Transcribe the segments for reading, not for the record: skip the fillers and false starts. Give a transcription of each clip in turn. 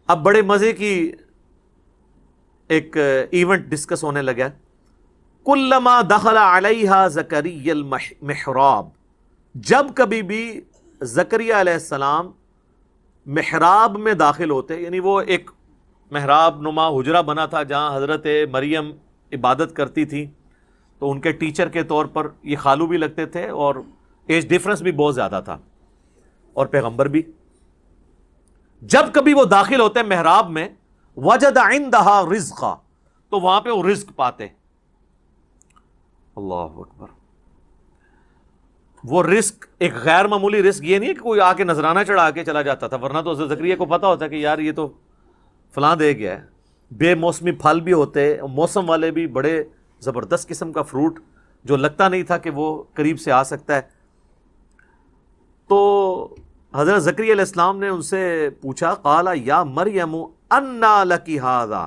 اب بڑے مزے کی ایک ایونٹ ڈسکس ہونے لگا. کلما دخل علیہا زکریا المحراب، جب کبھی بھی زکریا علیہ السلام محراب میں داخل ہوتے، یعنی وہ ایک محراب نما حجرہ بنا تھا جہاں حضرت مریم عبادت کرتی تھی، تو ان کے ٹیچر کے طور پر یہ خالو بھی لگتے تھے اور ایج ڈیفرنس بھی بہت زیادہ تھا اور پیغمبر بھی. جب کبھی وہ داخل ہوتے محراب میں، وجد عندہا رزقا، تو وہاں پہ وہ رزق پاتے. اللہ اکبر. وہ رزق ایک غیر معمولی رزق، یہ نہیں ہے کہ کوئی آ کے نذرانہ چڑھا کے چلا جاتا تھا، ورنہ تو زکریا کو پتا ہوتا کہ یار یہ تو فلاں دے گیا ہے. بے موسمی پھل بھی ہوتے، موسم والے بھی، بڑے زبردست قسم کا فروٹ جو لگتا نہیں تھا کہ وہ قریب سے آ سکتا ہے. تو حضرت زکریا علیہ السلام نے ان سے پوچھا، قال یا مریم انا لکی ھذا،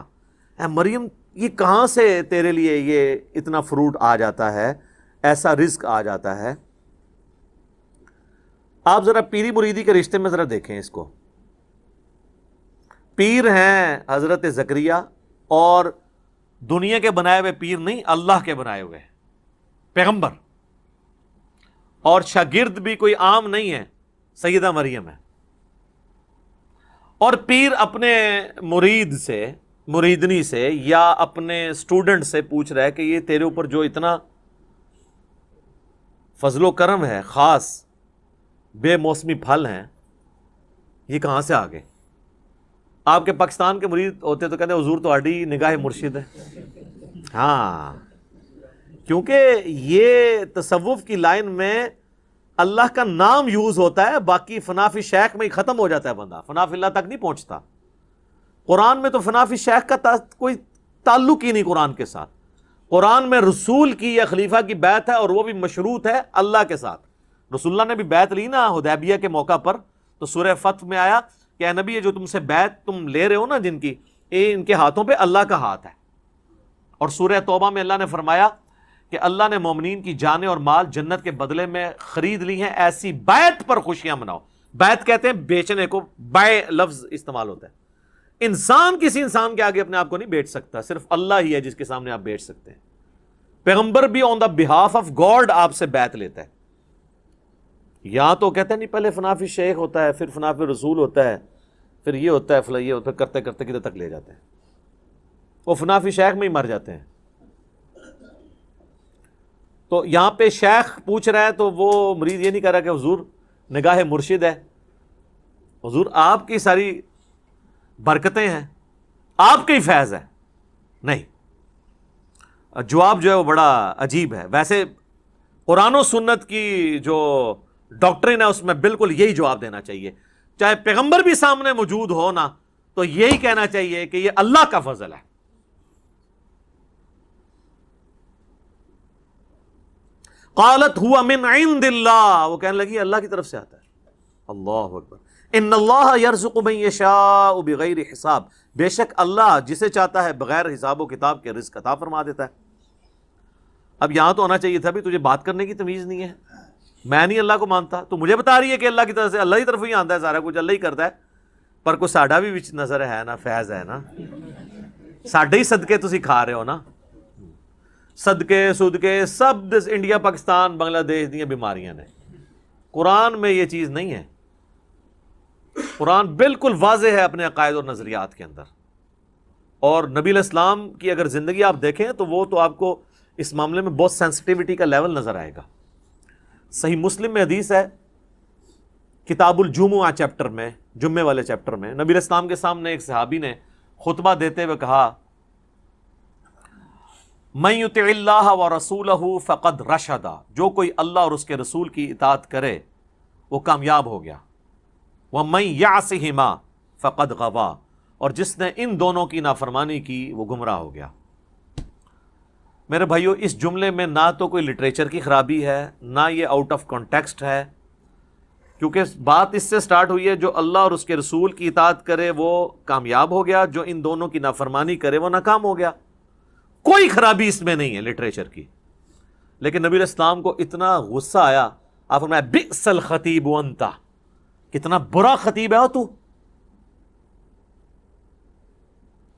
اے مریم یہ کہاں سے تیرے لیے یہ اتنا فروٹ آ جاتا ہے، ایسا رزق آ جاتا ہے. آپ ذرا پیری مریدی کے رشتے میں ذرا دیکھیں اس کو. پیر ہیں حضرت زکریا، اور دنیا کے بنائے ہوئے پیر نہیں، اللہ کے بنائے ہوئے پیغمبر، اور شاگرد بھی کوئی عام نہیں ہے، سیدہ مریم ہے. اور پیر اپنے مرید سے، مریدنی سے، یا اپنے سٹوڈنٹ سے پوچھ رہا ہے کہ یہ تیرے اوپر جو اتنا فضل و کرم ہے، خاص بے موسمی پھل ہیں، یہ کہاں سے آ گئے؟ آپ کے پاکستان کے مرید ہوتے تو کہتے ہیں حضور تو آڈی نگاہ مرشد ہے. ہاں، کیونکہ یہ تصوف کی لائن میں اللہ کا نام یوز ہوتا ہے، باقی فنا فی شیخ میں ہی ختم ہو جاتا ہے بندہ، فنا فی اللہ تک نہیں پہنچتا. قرآن میں تو فنا فی شیخ کا کوئی تعلق ہی نہیں قرآن کے ساتھ. قرآن میں رسول کی یا خلیفہ کی بیعت ہے، اور وہ بھی مشروط ہے اللہ کے ساتھ. رسول اللہ نے بھی بیعت لی نا حدیبیہ کے موقع پر، تو سورہ فتح میں آیا کہ اے نبی یہ جو تم سے بیعت تم لے رہے ہو نا جن کی، یہ ان کے ہاتھوں پہ اللہ کا ہاتھ ہے. اور سورہ توبہ میں اللہ نے فرمایا کہ اللہ نے مومنین کی جانیں اور مال جنت کے بدلے میں خرید لی ہیں، ایسی بیعت پر خوشیاں مناؤ. بیعت کہتے ہیں بیچنے کو، بائے لفظ استعمال ہوتا ہے. انسان کسی انسان کے آگے اپنے آپ کو نہیں بیچ سکتا، صرف اللہ ہی ہے جس کے سامنے آپ بیچ سکتے ہیں. پیغمبر بھی آن دا بہاف آف گاڈ آپ سے بیعت لیتا ہے. یا تو کہتے ہیں نہیں پہلے فنا فی شیخ ہوتا ہے، پھر فنا فی رسول ہوتا ہے، پھر یہ ہوتا ہے، پھر یہ ہوتا ہے، کرتے کرتے کدھر تک لے جاتے ہیں. وہ فنا فی شیخ میں ہی مر جاتے ہیں. تو یہاں پہ شیخ پوچھ رہا ہے تو وہ مرید یہ نہیں کہہ رہا کہ حضور نگاہ مرشد ہے، حضور آپ کی ساری برکتیں ہیں، آپ کا ہی فیض ہے. نہیں، جواب جو ہے وہ بڑا عجیب ہے. ویسے قرآن و سنت کی جو ڈاکٹرن ہے اس میں بالکل یہی جواب دینا چاہیے، چاہے پیغمبر بھی سامنے موجود ہو نا، تو یہی کہنا چاہیے کہ یہ اللہ کا فضل ہے. قالت ہوا من عند اللہ، وہ کہنے لگی اللہ کی طرف سے آتا ہے. اللہ اکبر. ان اللہ یرزق من یشاء بغیر حساب، بے شک اللہ جسے چاہتا ہے بغیر حساب و کتاب کے رزق عطا فرما دیتا ہے. اب یہاں تو ہونا چاہیے تھا بھی تجھے بات کرنے کی تمیز نہیں ہے، میں نہیں اللہ کو مانتا، تو مجھے بتا رہی ہے کہ اللہ کی طرف سے، اللہ کی طرف ہی آتا ہے سارا کچھ، اللہ ہی کرتا ہے. پر کوئی ساڈا بھی وچ نظر ہے نا، فیض ہے نا، ساڈے ہی صدقے تسی کھا رہے ہو نا. صدقے صدقے سب انڈیا پاکستان بنگلہ دیش دیا بیماریاں نے. قرآن میں یہ چیز نہیں ہے. قرآن بالکل واضح ہے اپنے عقائد اور نظریات کے اندر. اور نبی علیہ السلام کی اگر زندگی آپ دیکھیں تو وہ تو آپ کو اس معاملے میں بہت سینسٹیوٹی کا لیول نظر آئے گا. صحیح مسلم میں حدیث ہے، کتاب الجمعہ چیپٹر میں، جمعے والے چیپٹر میں، نبی علیہ السلام کے سامنے ایک صحابی نے خطبہ دیتے ہوئے کہا، من یطع اللہ ورسولہ فقد رشد، جو کوئی اللہ اور اس کے رسول کی اطاعت کرے وہ کامیاب ہو گیا. ومن یعصہما فقد غوا، اور جس نے ان دونوں کی نافرمانی کی وہ گمراہ ہو گیا. میرے بھائیو، اس جملے میں نہ تو کوئی لٹریچر کی خرابی ہے، نہ یہ آؤٹ آف کانٹیکسٹ ہے، کیونکہ بات اس سے سٹارٹ ہوئی ہے جو اللہ اور اس کے رسول کی اطاعت کرے وہ کامیاب ہو گیا، جو ان دونوں کی نافرمانی کرے وہ ناکام ہو گیا. کوئی خرابی اس میں نہیں ہے لٹریچر کی. لیکن نبی علیہ السلام کو اتنا غصہ آیا، آپ فرمایا بئس الخطیب انت، کتنا برا خطیب ہے تو.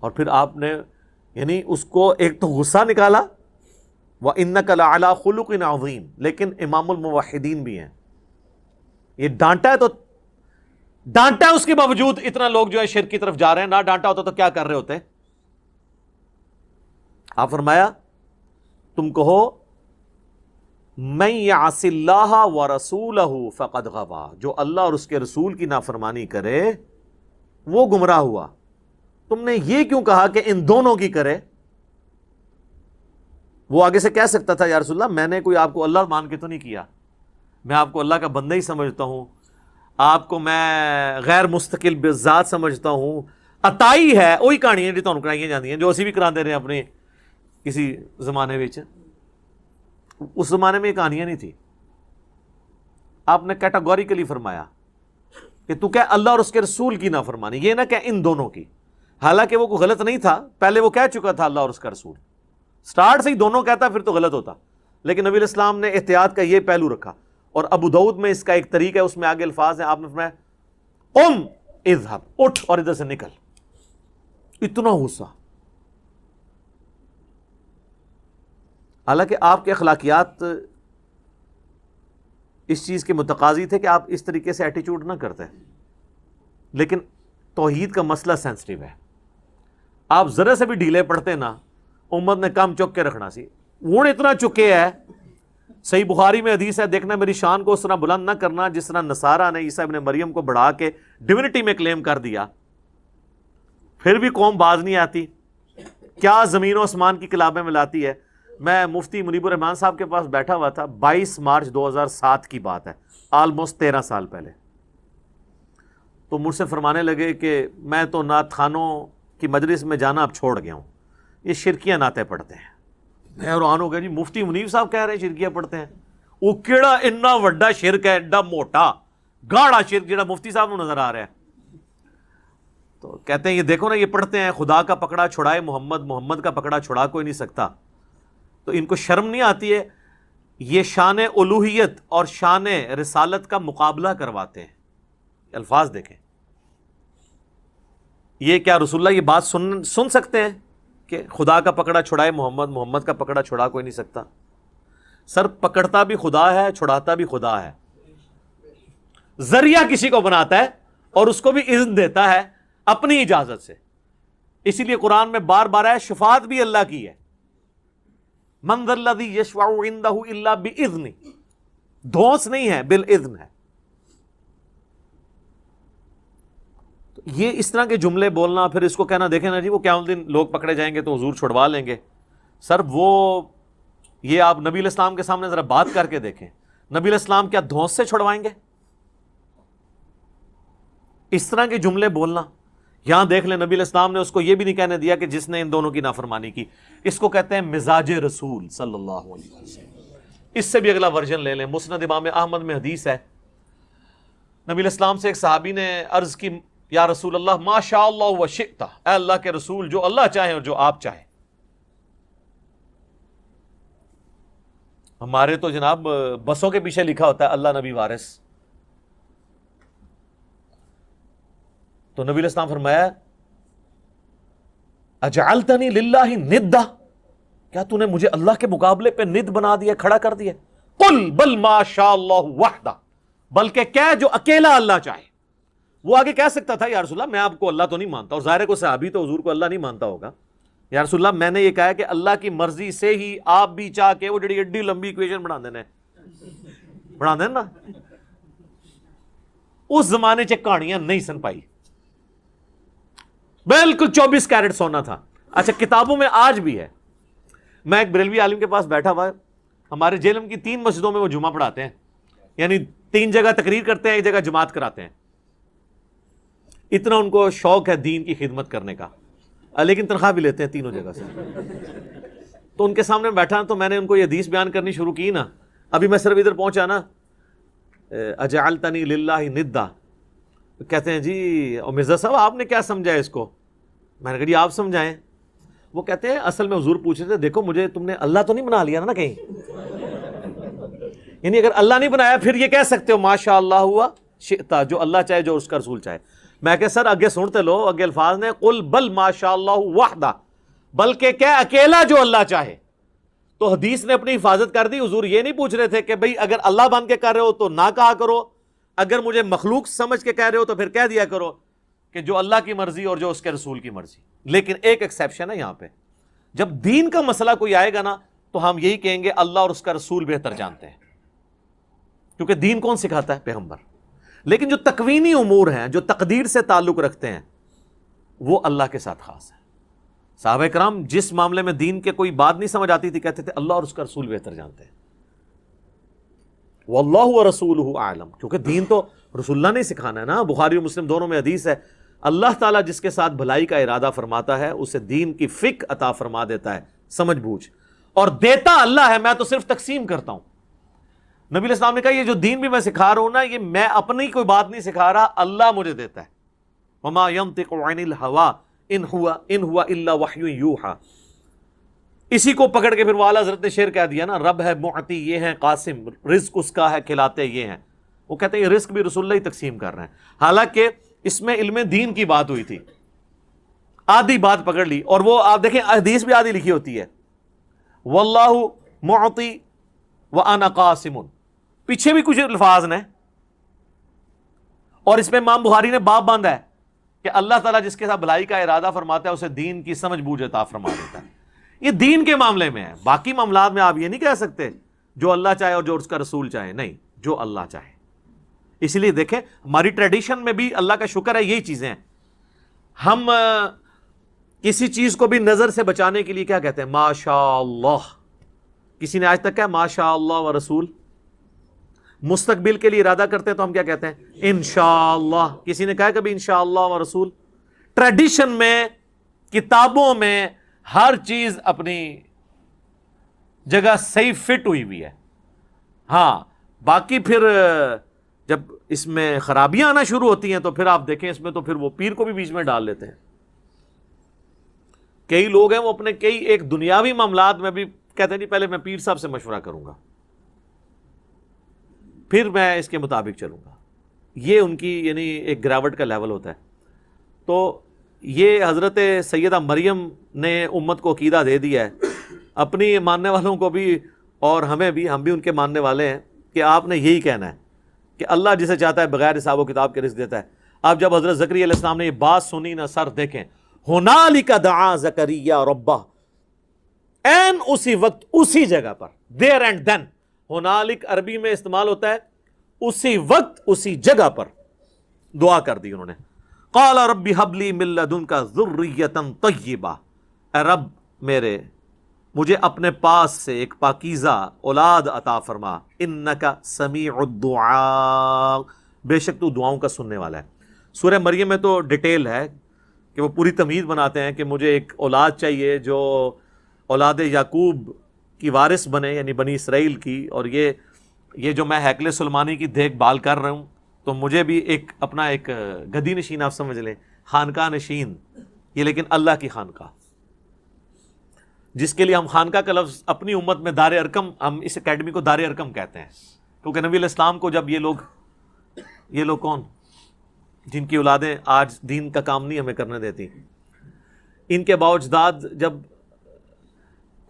اور پھر آپ نے یعنی اس کو ایک تو غصہ نکالا، وَإِنَّكَ لَعَلَىٰ خُلُقٍ عَظِيمٍ، لیکن امام الموحدین بھی ہیں، یہ ڈانٹا ہے تو ڈانٹا ہے، اس کے باوجود اتنا لوگ جو ہے شرک کی طرف جا رہے ہیں، نہ ڈانٹا ہوتا تو کیا کر رہے ہوتے؟ آپ فرمایا تم کہو مَن يَعْصِ اللَّهَ وَرَسُولَهُ فَقَدْ غَوَىٰ، جو اللہ اور اس کے رسول کی نافرمانی کرے وہ گمراہ ہوا۔ تم نے یہ کیوں کہا کہ ان دونوں کی کرے؟ وہ آگے سے کہہ سکتا تھا یا رسول اللہ میں نے کوئی آپ کو اللہ مان کے تو نہیں کیا، میں آپ کو اللہ کا بندہ ہی سمجھتا ہوں، آپ کو میں غیر مستقل بذات سمجھتا ہوں، عطائی ہے وہی کہانیاں جو تمہیں کرائی جاتی ہیں جو اسی بھی کرا دے رہے ہیں اپنے کسی زمانے میں۔ اس زمانے میں یہ کہانیاں نہیں تھی، آپ نے کیٹاگوریکلی فرمایا کہ تو کہ اللہ اور اس کے رسول کی نافرمانی، یہ نہ کہ ان دونوں کی، حالانکہ وہ کوئی غلط نہیں تھا، پہلے وہ کہہ چکا تھا اللہ اور اس کا رسول، سٹارٹ سے ہی دونوں کہتا پھر تو غلط ہوتا، لیکن نبی علیہ السلام نے احتیاط کا یہ پہلو رکھا۔ اور ابو داؤد میں اس کا ایک طریقہ ہے، اس میں آگے الفاظ ہیں، آپ نے فرمایا قم اذهب، اٹھ اور ادھر سے نکل، اتنا غصہ۔ حالانکہ آپ کے اخلاقیات اس چیز کے متقاضی تھے کہ آپ اس طریقے سے ایٹیچیوڈ نہ کرتے، لیکن توحید کا مسئلہ سینسٹیو ہے، آپ ذرا سے بھی ڈھیلے پڑتے نا امت نے کم چک کے رکھنا سی، وہ اتنا چکے ہے۔ صحیح بخاری میں حدیث ہے، دیکھنا میری شان کو اس طرح بلند نہ کرنا جس طرح نصارہ نے عیسیٰ ابن مریم کو بڑھا کے ڈیونٹی میں کلیم کر دیا، پھر بھی قوم باز نہیں آتی، کیا زمین و آسمان کی کلابیں ملاتی ہے۔ میں مفتی منیب الرحمان صاحب کے پاس بیٹھا ہوا تھا، 22 مارچ 2007 کی بات ہے، آلموسٹ 13 سال پہلے، تو مجھ سے فرمانے لگے کہ میں تو نعت خانوں کی مجلس میں جانا اب چھوڑ گیا ہوں، یہ شرکیاں نعتیں پڑھتے ہیں۔ میں حیران ہو گیا، جی مفتی منیب صاحب کہہ رہے ہیں شرکیاں پڑھتے ہیں، وہ کیڑا اتنا وڈا شرک ہے، ایڈا موٹا گاڑا شرک جڑا مفتی صاحب کو نظر آ رہا ہے۔ تو کہتے ہیں یہ دیکھو نا، یہ پڑھتے ہیں خدا کا پکڑا چھڑائے محمد، محمد کا پکڑا چھڑا کوئی نہیں سکتا، تو ان کو شرم نہیں آتی ہے؟ یہ شان الوہیت اور شان رسالت کا مقابلہ کرواتے ہیں، الفاظ دیکھیں، یہ کیا رسول اللہ یہ بات سن سکتے ہیں کہ خدا کا پکڑا چھڑائے محمد، محمد کا پکڑا چھڑا کوئی نہیں سکتا؟ سر پکڑتا بھی خدا ہے، چھڑاتا بھی خدا ہے، ذریعہ کسی کو بناتا ہے اور اس کو بھی اذن دیتا ہے اپنی اجازت سے، اسی لیے قرآن میں بار بار ہے شفاعت بھی اللہ کی ہے، من ذا الذی یشفع عندہ الا باذنہ، دھونس نہیں ہے، بالاذن ہے۔ یہ اس طرح کے جملے بولنا، پھر اس کو کہنا دیکھیں نا جی وہ قیامت دن لوگ پکڑے جائیں گے تو حضور چھڑوا لیں گے، سر وہ یہ آپ نبی علیہ السلام کے سامنے ذرا بات کر کے دیکھیں، نبی علیہ السلام کیا دھونس سے چھڑوائیں گے؟ اس طرح کے جملے بولنا، یہاں دیکھ لیں نبی علیہ السلام نے اس کو یہ بھی نہیں کہنے دیا کہ جس نے ان دونوں کی نافرمانی کی، اس کو کہتے ہیں مزاج رسول صلی اللہ علیہ وسلم۔ اس سے بھی اگلا ورژن لے لیں، مسند امام احمد میں حدیث ہے، نبی علیہ السلام سے ایک صحابی نے عرض کی یا رسول اللہ ما شاء اللہ و شئت، اے اللہ کے رسول جو اللہ چاہے اور جو آپ چاہیں۔ ہمارے تو جناب بسوں کے پیچھے لکھا ہوتا ہے اللہ نبی وارث، تو نبی علیہ السلام فرمایا اجعلتنی للہ ندا، کیا تو نے مجھے اللہ کے مقابلے پہ ند بنا دیا، کھڑا کر دیا؟ قل بل ما شاء اللہ وحدہ، بلکہ کیا جو اکیلا اللہ چاہے۔ وہ آگے کہہ سکتا تھا یا رسول اللہ میں آپ کو اللہ تو نہیں مانتا، اور ظاہر ہے کو صحابی تو حضور کو اللہ نہیں مانتا ہوگا، یا رسول اللہ میں نے یہ کہا ہے کہ اللہ کی مرضی سے ہی آپ بھی چاہ کے وہ جڑی ایڈی لمبی ایکویشن بنا دینا نا، اس زمانے چ کہانیاں نہیں سن پائی، بالکل 24 کیرٹ سونا تھا۔ اچھا کتابوں میں آج بھی ہے، میں ایک بریلوی عالم کے پاس بیٹھا ہوا ہے، ہمارے جیلم کی 3 مسجدوں میں وہ جمعہ پڑھاتے ہیں، یعنی 3 جگہ تقریر کرتے ہیں، ایک جگہ جماعت کراتے ہیں، اتنا ان کو شوق ہے دین کی خدمت کرنے کا، لیکن تنخواہ بھی لیتے ہیں تینوں جگہ سے۔ تو ان کے سامنے بیٹھا تو میں نے ان کو یہ حدیث بیان کرنی شروع کی نا، ابھی میں صرف ادھر پہنچا نا اجعلتنی للہ ندا، کہتے ہیں جی اور مرزا صاحب آپ نے کیا سمجھا ہے اس کو؟ میں نے کہا جی آپ سمجھائیں۔ وہ کہتے ہیں اصل میں حضور پوچھ رہے تھے دیکھو مجھے تم نے اللہ تو نہیں بنا لیا نا کہیں، یعنی اگر اللہ نہیں بنایا پھر یہ کہہ سکتے ہو ماشاء اللہ ہوا شئتا، جو اللہ چاہے جو اس کا رسول چاہے. میں کہ سر اگے سنتے لو، اگے الفاظ نے قل بل ما شاء اللہ وحدہ، بلکہ کیا اکیلا جو اللہ چاہے. تو حدیث نے اپنی حفاظت کر دی. حضور یہ نہیں پوچھ رہے تھے کہ بھئی اگر اللہ بن کے کر رہے ہو تو نہ کہا کرو، اگر مجھے مخلوق سمجھ کے کہہ رہے ہو تو پھر کہہ دیا کرو کہ جو اللہ کی مرضی اور جو اس کے رسول کی مرضی. لیکن ایک ایکسیپشن ہے یہاں پہ، جب دین کا مسئلہ کوئی آئے گا نا تو ہم یہی کہیں گے اللہ اور اس کا رسول بہتر جانتے ہیں، کیونکہ دین کون سکھاتا ہے؟ پیغمبر. لیکن جو تکوینی امور ہیں، جو تقدیر سے تعلق رکھتے ہیں، وہ اللہ کے ساتھ خاص ہے. صحابہ کرام جس معاملے میں دین کے کوئی بات نہیں سمجھ آتی تھی کہتے تھے اللہ اور اس کا رسول بہتر جانتے ہیں. واللہ ورسولہ اعلم، کیونکہ دین تو رسول اللہ نے سکھانا ہے نا. بخاری و مسلم دونوں میں حدیث ہے، اللہ تعالیٰ جس کے ساتھ بھلائی کا ارادہ فرماتا ہے اسے دین کی فقہ عطا فرما دیتا ہے، سمجھ بوجھ، اور دیتا اللہ ہے، میں تو صرف تقسیم کرتا ہوں. نبی علیہ السلام نے کہا یہ جو دین بھی میں سکھا رہا ہوں نا، یہ میں اپنی کوئی بات نہیں سکھا رہا، اللہ مجھے دیتا ہے. وما ينطق عن الهوى ان هو الا وحی یوحى. اسی کو پکڑ کے پھر والا حضرت نے شعر کہہ دیا نا، رب ہے معطی یہ ہے قاسم، رزق اس کا ہے کھلاتے یہ ہیں. وہ کہتے ہیں یہ رزق بھی رسول اللہ ہی تقسیم کر رہے ہیں، حالانکہ اس میں علم دین کی بات ہوئی تھی. آدھی بات پکڑ لی، اور وہ آپ دیکھیں حدیث بھی آدھی لکھی ہوتی ہے، واللہ معطی وانا قاسم، پیچھے بھی کچھ الفاظ نے، اور اس میں امام بخاری نے باب باندھا ہے کہ اللہ تعالیٰ جس کے ساتھ بھلائی کا ارادہ فرماتا ہے اسے دین کی سمجھ بوجھ عطا فرما دیتا ہے. یہ دین کے معاملے میں ہے. باقی معاملات میں آپ یہ نہیں کہہ سکتے جو اللہ چاہے اور جو اس کا رسول چاہے، نہیں، جو اللہ چاہے. اس لیے دیکھیں ہماری ٹریڈیشن میں بھی اللہ کا شکر ہے یہی چیزیں ہیں. ہم کسی چیز کو بھی نظر سے بچانے کے لیے کیا کہتے ہیں؟ ماشاء اللہ. کسی نے آج تک کہا ماشاء اللہ و رسول؟ مستقبل کے لیے ارادہ کرتے ہیں تو ہم کیا کہتے ہیں؟ انشاءاللہ. کسی نے کہا کبھی انشاءاللہ و رسول؟ ٹریڈیشن میں، کتابوں میں ہر چیز اپنی جگہ صحیح فٹ ہوئی ہوئی ہے. ہاں باقی پھر جب اس میں خرابیاں آنا شروع ہوتی ہیں تو پھر آپ دیکھیں اس میں تو پھر وہ پیر کو بھی بیچ میں ڈال لیتے ہیں. کئی لوگ ہیں وہ اپنے کئی ایک دنیاوی معاملات میں بھی کہتے ہیں نہیں پہلے میں پیر صاحب سے مشورہ کروں گا پھر میں اس کے مطابق چلوں گا. یہ ان کی یعنی ایک گراوٹ کا لیول ہوتا ہے. تو یہ حضرت سیدہ مریم نے امت کو عقیدہ دے دیا ہے، اپنی ماننے والوں کو بھی اور ہمیں بھی، ہم بھی ان کے ماننے والے ہیں کہ آپ نے یہی کہنا ہے کہ اللہ جسے چاہتا ہے بغیر حساب و کتاب کے رزق دیتا ہے. آپ جب حضرت زکریا علیہ السلام نے یہ بات سنی نا، سر دیکھیں، ہنالک دعا زکریا ربہ، این اسی وقت اسی جگہ پر، دیر اینڈ دین. ہنالک عربی میں استعمال ہوتا ہے اسی وقت اسی جگہ پر دعا کر دی انہوں نے. قال رب هب لي من لدنك ذرية طیبہ، اے رب میرے مجھے اپنے پاس سے ایک پاکیزہ اولاد عطا فرما، انک سمیع الدعاء، بے شک تو دعاؤں کا سننے والا ہے. سورہ مریم میں تو ڈیٹیل ہے کہ وہ پوری تمہید بناتے ہیں کہ مجھے ایک اولاد چاہیے جو اولاد یعقوب کی وارث بنے، یعنی بنی اسرائیل کی، اور یہ جو میں ہیکل سلیمانی کی دیکھ بھال کر رہا ہوں تو مجھے بھی ایک اپنا ایک گدی نشین آپ سمجھ لیں، خانقاہ نشین، یہ لیکن اللہ کی خانقاہ، جس کے لیے ہم خانقاہ کا لفظ اپنی امت میں دار ارقم، ہم اس اکیڈمی کو دار ارقم کہتے ہیں، کیونکہ نبی علیہ السلام کو جب یہ لوگ کون جن کی اولادیں آج دین کا کام نہیں ہمیں کرنے دیتی، ان کے باوجداد جب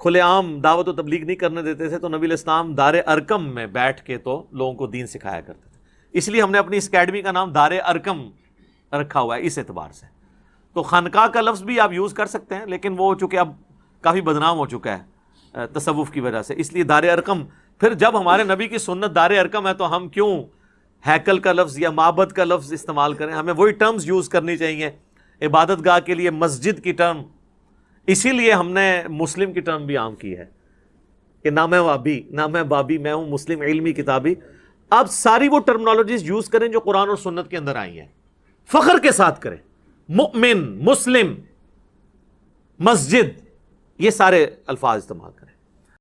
کھلے عام دعوت و تبلیغ نہیں کرنے دیتے تھے تو نبی علیہ السلام دار ارقم میں بیٹھ کے تو لوگوں کو دین سکھایا کرتے تھے. اس لیے ہم نے اپنی اس اکیڈمی کا نام دار ارقم رکھا ہوا ہے اس اعتبار سے. تو خانقاہ کا لفظ بھی آپ یوز کر سکتے ہیں، لیکن وہ چونکہ اب کافی بدنام ہو چکا ہے تصوف کی وجہ سے، اس لیے دار ارقم. پھر جب ہمارے نبی کی سنت دار ارقم ہے تو ہم کیوں ہیکل کا لفظ یا معبد کا لفظ استعمال کریں؟ ہمیں وہی ٹرمز یوز کرنی چاہیے. عبادت گاہ کے لیے مسجد کی ٹرم، اسی لیے ہم نے مسلم کی ٹرم بھی عام کی ہے کہ نہ میں وابی نہ میں بابی، میں ہوں مسلم علمی کتابی. آپ ساری وہ ٹرمنالوجیز یوز کریں جو قرآن اور سنت کے اندر آئی ہیں، فخر کے ساتھ کریں. مؤمن، مسلم، مسجد، یہ سارے الفاظ استعمال کریں.